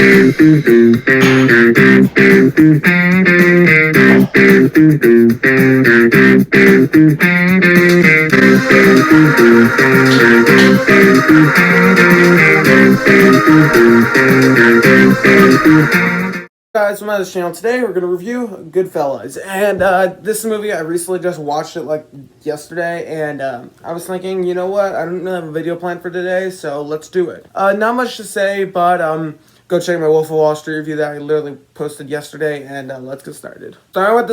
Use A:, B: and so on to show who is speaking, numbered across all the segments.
A: Guys, welcome to this channel. Today we're going to review Goodfellas, and this is a movie I recently just watched it like yesterday, and I was thinking, you know what, I don't really have a video plan for today, so let's do it. Not much to say, but go check my Wolf of Wall Street review that I literally posted yesterday, and let's get started. Starting with what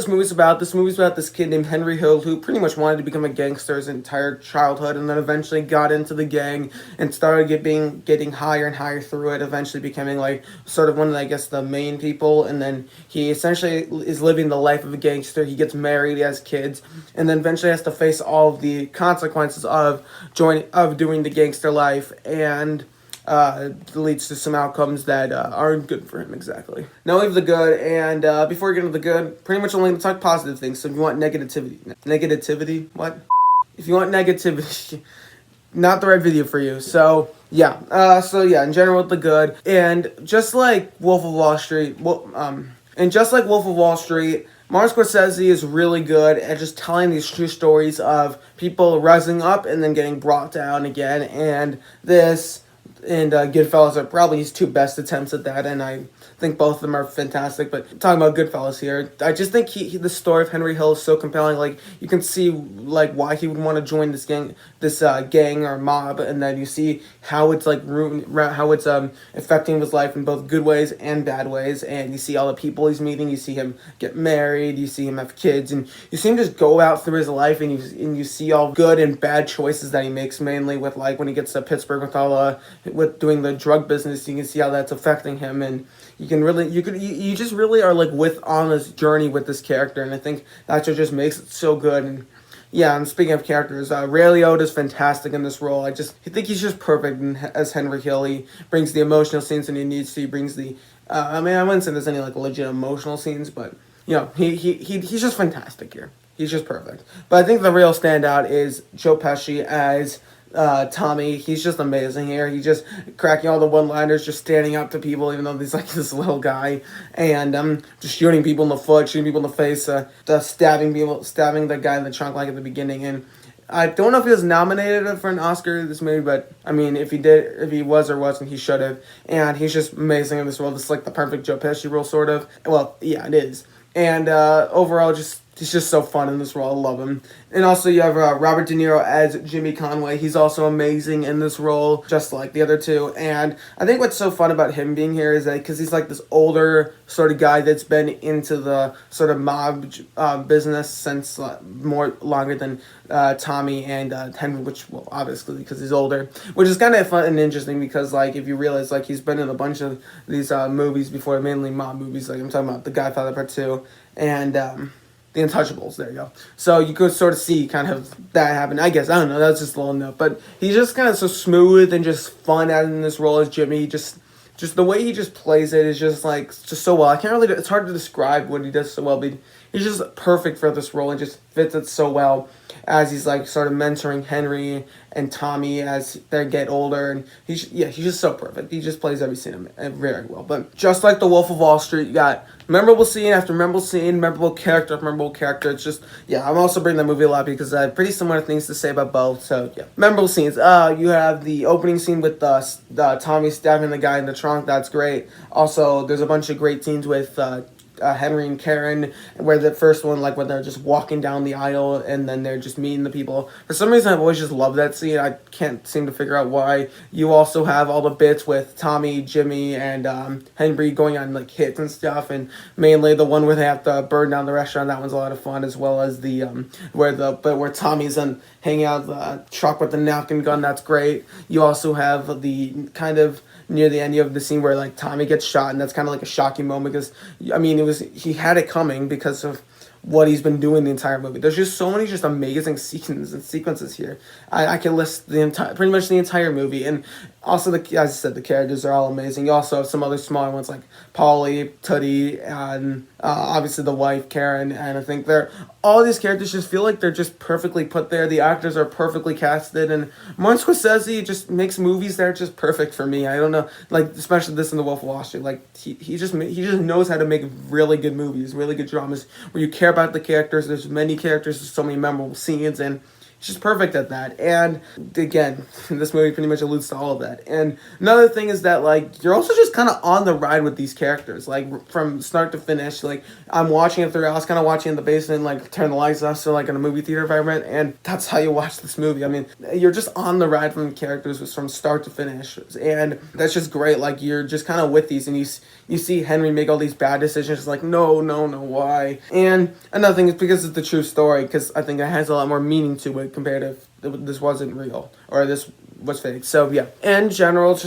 A: this movie's about this kid named Henry Hill who pretty much wanted to become a gangster his entire childhood, and then eventually got into the gang and started getting higher and higher through it, eventually becoming like sort of one of, I guess, the main people, and then he essentially is living the life of a gangster. He gets married, he has kids, and then eventually has to face all of the consequences of doing the gangster life, and leads to some outcomes that aren't good for him exactly. Now leave the good, and before we get into the good, pretty much only going to talk positive things. So if you want negativity, what? If you want negativity, not the right video for you. So yeah, in general, the good, and just like Wolf of Wall Street, Martin Scorsese is really good at just telling these true stories of people rising up and then getting brought down again, and Goodfellas are probably his two best attempts at that, and I think both of them are fantastic. But talking about Goodfellas here, I just think the story of Henry Hill is so compelling. Like, you can see like why he would want to join this gang or mob, and then you see how it's like affecting his life in both good ways and bad ways. And you see all the people he's meeting. You see him get married. You see him have kids, and you see him just go out through his life, and you see all good and bad choices that he makes. Mainly with like when he gets to Pittsburgh with doing the drug business, you can see how that's affecting him, and you just really are like on this journey with this character, and I think that's what just makes it so good. And yeah, and speaking of characters, Ray Liotta's fantastic in this role. I think he's just perfect as Henry Hill. He brings the emotional scenes when he needs to. He brings the, I wouldn't say there's any like legit emotional scenes, but you know, he's just fantastic here. He's just perfect. But I think the real standout is Joe Pesci as Tommy. He's just amazing here. He's just cracking all the one-liners, just standing up to people, even though he's like this little guy, and just shooting people in the foot, shooting people in the face, stabbing the guy in the trunk like at the beginning. And I don't know if he was nominated for an Oscar this movie, but I mean, if he was or wasn't, he should have. And he's just amazing in this role. This is like the perfect Joe Pesci role, sort of. Well, yeah, it is. And overall, he's just so fun in this role. I love him. And also you have Robert De Niro as Jimmy Conway. He's also amazing in this role, just like the other two. And I think what's so fun about him being here is that because he's like this older sort of guy that's been into the sort of mob business since longer than Tommy and Henry, which, well, obviously because he's older, which is kind of fun and interesting because like if you realize like he's been in a bunch of these movies before, mainly mob movies. Like I'm talking about The Godfather Part 2 and The Untouchables, there you go. So you could sort of see kind of that happen. I guess, I don't know, that's just a little note. But he's just kind of so smooth and just fun at in this role as Jimmy. Just the way he just plays it is just like, just so well. It's hard to describe what he does so well, but he's just perfect for this role and just fits it so well as he's like sort of mentoring Henry and Tommy as they get older, and he's just so perfect. He just plays every scene very well. But just like the Wolf of Wall Street, you got memorable scene after memorable scene, memorable character after memorable character. It's just, yeah, I'm also bringing that movie a lot because I have pretty similar things to say about both. So yeah, memorable scenes. You have the opening scene with Tommy stabbing the guy in the trunk. That's great. Also, there's a bunch of great scenes with Henry and Karen, where the first one, like when they're just walking down the aisle and then they're just meeting the people. For some reason, I've always just loved that scene. I can't seem to figure out why. You also have all the bits with Tommy, Jimmy, and Henry going on like hits and stuff, and mainly the one where they have to burn down the restaurant. That one's a lot of fun, as well as the where Tommy's hanging out the truck with the napkin gun. That's great. You also have the kind of near the end, you have the scene where like Tommy gets shot, and that's kind of like a shocking moment because, I mean, he had it coming because of what he's been doing the entire movie. There's just so many just amazing scenes and sequences here. I can list pretty much the entire movie, and Also, as I said, the characters are all amazing. You also have some other smaller ones like Polly, Tootie, and obviously the wife Karen. And I think they're all these characters just feel like they're just perfectly put there. The actors are perfectly casted, and Martin Scorsese just makes movies that are just perfect for me. I don't know, like especially this in The Wolf of Wall Street. Like he just knows how to make really good movies, really good dramas where you care about the characters. There's many characters, there's so many memorable scenes, and she's perfect at that. And again, this movie pretty much alludes to all of that. And another thing is that like you're also just kind of on the ride with these characters, like from start to finish. Like I'm watching it through. I was kind of watching in the basement, like turn the lights off, so like in a movie theater environment, and that's how you watch this movie. I mean, you're just on the ride from the characters from start to finish, and that's just great. Like you're just kind of with these, and you see Henry make all these bad decisions. It's like no, no, no, why? And another thing is because it's the true story, because I think it has a lot more meaning to it compared to if this wasn't real or this was fake. So yeah, in general, it's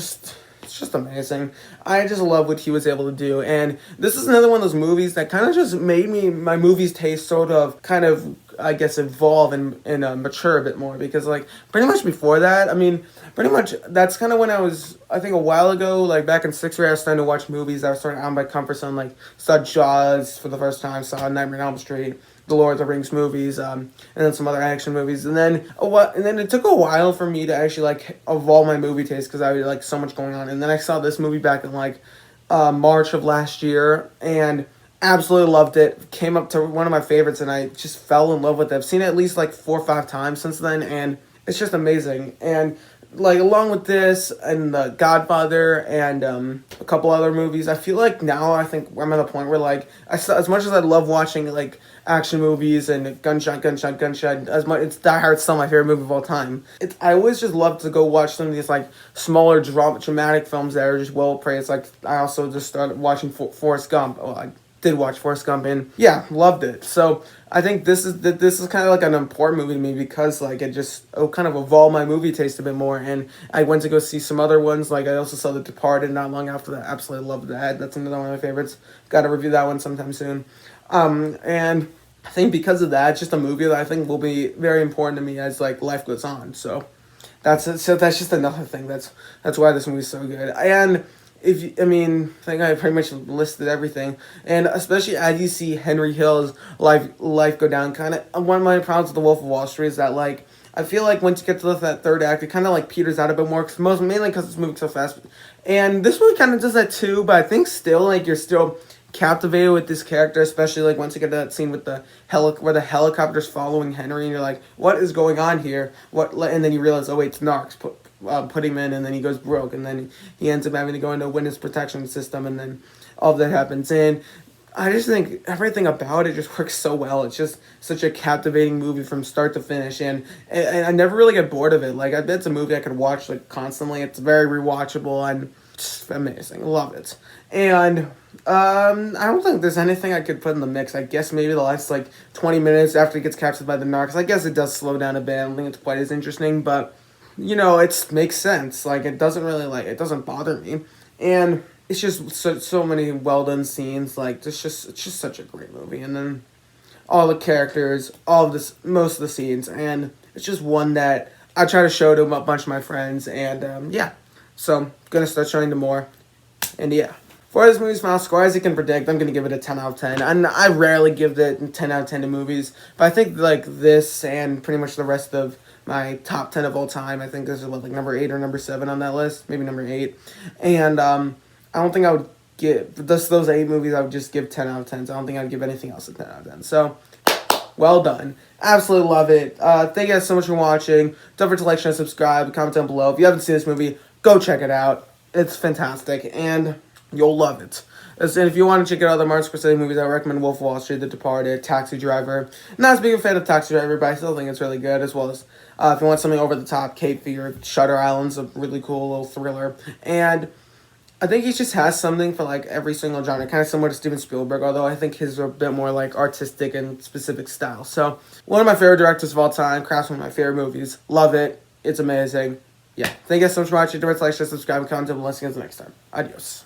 A: just amazing. I just love what he was able to do, and this is another one of those movies that kind of just made my movies taste sort of kind of I guess evolve and mature a bit more, because like pretty much before that, I mean pretty much that's kind of when I think a while ago, like back in sixth grade, I was starting to watch movies that were starting out of my comfort zone, like saw Jaws for the first time, saw Nightmare on Elm Street, the Lord of the Rings movies, and then some other action movies, and then it took a while for me to actually like evolve my movie taste because I had like so much going on, and then I saw this movie back in like March of last year, and absolutely loved it. Came up to one of my favorites, and I just fell in love with it. I've seen it at least like 4 or 5 times since then, and it's just amazing. And like along with this and The Godfather and a couple other movies, I feel like now I think I'm at a point where like as much as I love watching like action movies and gunshot, as much it's Die Hard's still my favorite movie of all time. I always just love to go watch some of these like smaller dramatic films that are just well praised. Like I also just started watching Forrest Gump. Oh, I did watch Forrest Gump, and yeah, loved it. So I think this is kind of like an important movie to me because like it kind of evolved my movie taste a bit more, and I went to go see some other ones. Like I also saw The Departed not long after that. Absolutely loved that. That's another one of my favorites. Got to review that one sometime soon. And I think because of that, it's just a movie that I think will be very important to me as like life goes on. So that's just another thing. That's why this movie's so good. And I think I pretty much listed everything, and especially as you see Henry Hill's life go down, kind of one of my problems with The Wolf of Wall Street is that like I feel like once you get to that third act, it kind of like peters out a bit more, mainly because it's moving so fast, and this movie kind of does that too. But I think still like you're still captivated with this character, especially like once you get to that scene with where the helicopter's following Henry, and you're like, what is going on here? And then you realize, oh wait, it's narcs. Put him in, and then he goes broke, and then he ends up having to go into a witness protection system, and then all of that happens. And I just think everything about it just works so well. It's just such a captivating movie from start to finish, and I never really get bored of it. Like I bet it's a movie I could watch like constantly. It's very rewatchable and just amazing. Love it. And I don't think there's anything I could put in the mix. I guess maybe the last like 20 minutes after he gets captured by the narcs. I guess it does slow down a bit. I don't think it's quite as interesting, but it makes sense. Like it doesn't bother me, and it's just so many well done scenes. Like it's just such a great movie, and then all the characters, all of this, most of the scenes, and it's just one that I try to show to a bunch of my friends, and yeah, so I'm gonna start showing them more, and yeah. For this movie's final score, as you can predict, I'm going to give it a 10 out of 10. And I rarely give it 10 out of 10 to movies. But I think like this and pretty much the rest of my top 10 of all time, I think this is like number 8 or number 7 on that list. Maybe number 8. And I don't think I would give, those 8 movies, I would just give 10 out of 10. So I don't think I'd give anything else a 10 out of 10. So, well done. Absolutely love it. Thank you guys so much for watching. Don't forget to like, share, subscribe, comment down below. If you haven't seen this movie, go check it out. It's fantastic. And you'll love it. And if you want to check out other Martin Scorsese movies, I recommend Wolf of Wall Street, The Departed, Taxi Driver. Not as big a fan of Taxi Driver, but I still think it's really good, as well as if you want something over the top, Cape Fear, Shutter Island's a really cool little thriller. And I think he just has something for like every single genre, kind of similar to Steven Spielberg, although I think his are a bit more like artistic and specific style. So, one of my favorite directors of all time, crafts one of my favorite movies. Love it. It's amazing. Yeah. Thank you guys so much for watching. Don't forget to like, share, subscribe, and comment down below. See you guys next time. Adios.